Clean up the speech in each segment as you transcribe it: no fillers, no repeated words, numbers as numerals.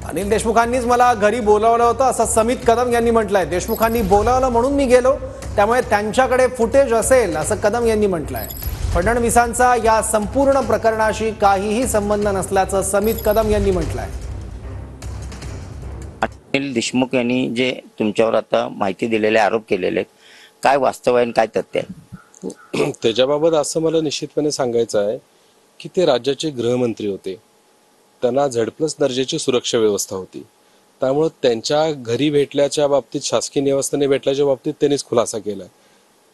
अनिल देशमुखांनीच मला घरी बोलावलं होतं असं समित कदम यांनी म्हटलंय। देशमुखांनी बोलावलं म्हणून मी गेलो, त्यामुळे त्यांच्याकडे फुटेज असेल असं कदम यांनी म्हटलंय। फडणवीसांचा या संपूर्ण प्रकरणाशी काहीही संबंध नसल्याचं समित कदम यांनी म्हटलंय। अनिल देशमुख यांनी जे तुमच्यावर आता माहिती दिलेले आरोप केलेले काय वास्तव आहे आणि काय तथ्य आहे? त्याच्याबाबत असं मला निश्चितपणे सांगायचं आहे की ते राज्याचे गृहमंत्री होते, त्यांना झेड+ दर्जाची सुरक्षा व्यवस्था होती, त्यामुळे त्यांच्या घरी भेटल्याच्या बाबतीत शासकीय निवासस्थानी भेटल्याच्या बाबतीत त्यांनीच खुलासा केला।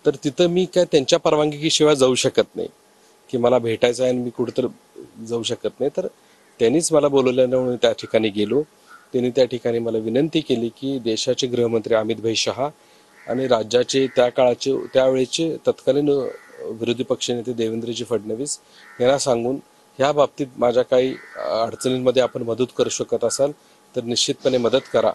तर तिथं मी काय त्यांच्या परवानगीशिवाय जाऊ शकत नाही की मला भेटायचं आहे आणि मी कुठेतरी जाऊ शकत नाही। तर त्यांनीच मला बोलवल्यामुळे त्या ठिकाणी गेलो। त्यांनी त्या ठिकाणी मला विनंती केली की देशाचे गृहमंत्री अमित भाई शहा आणि राज्याचे त्या काळाचे त्यावेळेचे तत्कालीन विरोधी पक्षनेते देवेंद्रजी फडणवीस यांना सांगून ह्या बाबतीत माझ्या काही अडचणींमध्ये आपण मदत करू शकत असाल तर निश्चितपणे मदत करा।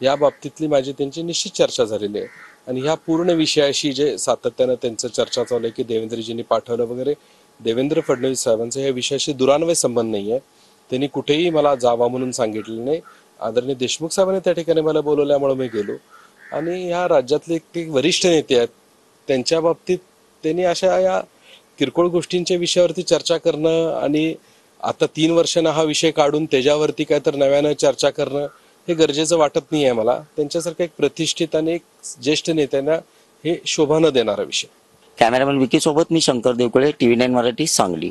या बाबतीतली माझी त्यांची निश्चित चर्चा झालेली आहे आणि ह्या पूर्ण विषयाशी जे सातत्यानं त्यांचं चर्चा चालू आहे की देवेंद्रजींनी पाठवलं वगैरे, देवेंद्र फडणवीस साहेबांचा या विषयाशी दुरान्वय संबंध नाही आहे। त्यांनी कुठेही मला जावा म्हणून सांगितलेलं नाही। आदरणीय देशमुख साहेबांनी त्या ठिकाणी मला बोलवल्यामुळे मी गेलो आणि ह्या राज्यातले एक वरिष्ठ नेते आहेत, त्यांच्या बाबतीत त्यांनी अशा या किरकोळ गोष्टींच्या विषयावरती चर्चा करणं आणि आता 3 वर्षांना हा विषय काढून त्याच्यावरती काय तर नव्यानं चर्चा करणं हे गरजेचं वाटत नाही आहे मला। त्यांच्यासारखं एक प्रतिष्ठित आणि एक ज्येष्ठ नेत्यांना हे शोभा न देणारा विषय। कॅमेरामॅन विकी सोबत मी शंकर देवकुळे, TV9 मराठी, सांगली।